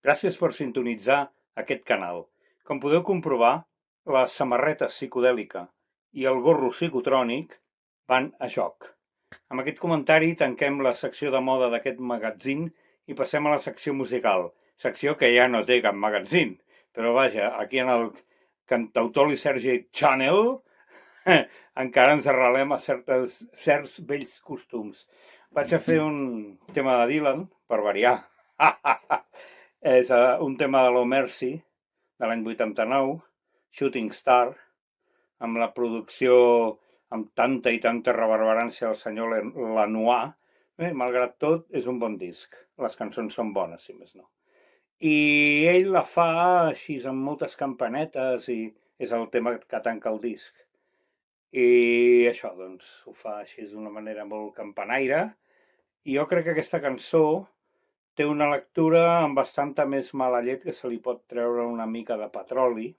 Gràcies per sintonitzar aquest canal. Com podeu comprovar, la samarreta psicodèlica i el gorro psicotrònic van a joc. Amb aquest comentari tanquem la secció de moda d'aquest magazín i passem a la secció musical, secció que ja no té cap magazín, però vaja, aquí en el cantautor i Sergi Channel encara ens arrelem a certs vells costums. Vaig a fer un tema de Dylan, per variar. És un tema de Low Mercy, de l'any 89, Shooting Star, amb la producció amb tanta i tanta reverberància del senyor Lanois. Malgrat tot, és un bon disc. Les cançons són bones, si més no. I ell la fa així amb moltes campanetes i és el tema que tanca el disc. I això, doncs, ho fa així d'una manera molt campanaire. I jo crec que aquesta cançó té una lectura amb bastanta més mala llet que se li pot treure una mica de petroli.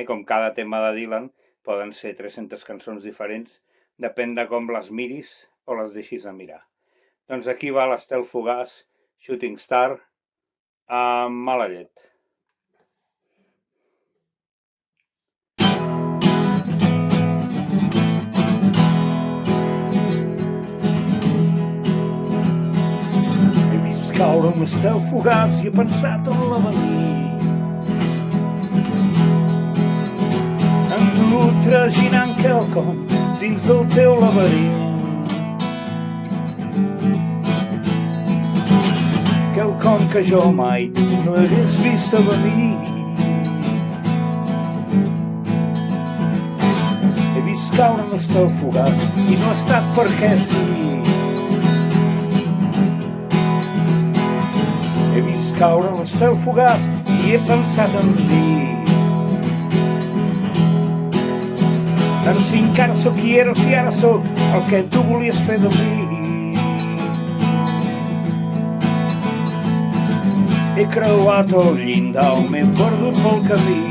Com cada tema de Dylan, poden ser 300 cançons diferents, depèn de com les miris o les deixis de mirar. Doncs aquí va l'Estel Fugaç, Shooting Star, amb mala llet. He vist caure un estel fugaç i he pensat en l'avenir. En tu traginant quelcom dins del teu laberint. Quelcom que jo mai no hagués vist a venir. He vist caure un estel fugaç i no ha estat perquè sí. He vist caure un estel fugaç i he pensat en mi. Si encara sóc qui era, si ara sóc el que tu volies fer de mi. He creuat el llindar, m'he perdut pel camí.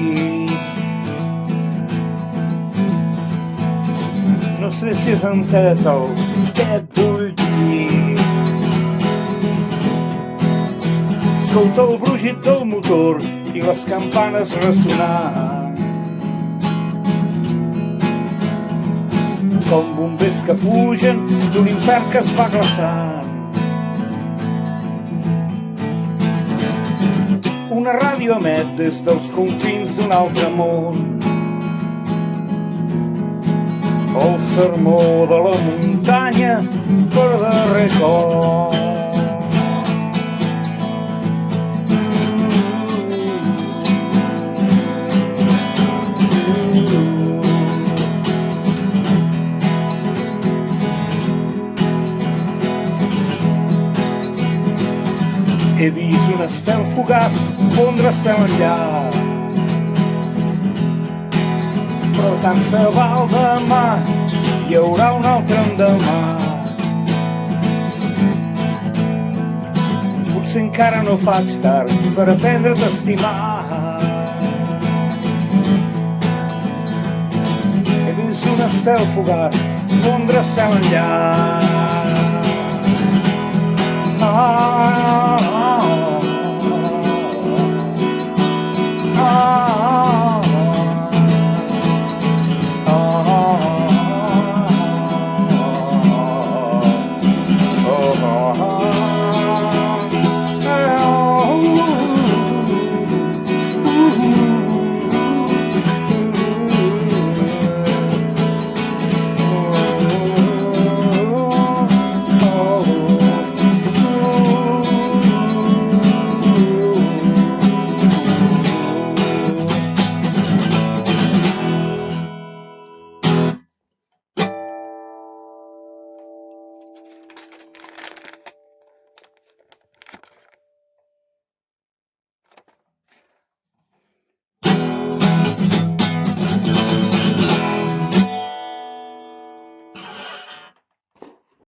No sé si has entès el que et vull dir. Escolta el brugit del motor i les campanes ressonant. Com bombers que fugen d'un infern que es va glaçant. Una ràdio emet des dels confins d'un altre món el sermó de la muntanya per darrer cop. He vist un estel fugaç fondre-se enllà. Però tant se val demà, hi haurà un altre endemà. Potser encara no faig tard per aprendre a estimar. He vist un estel fugaç fondre-se enllà.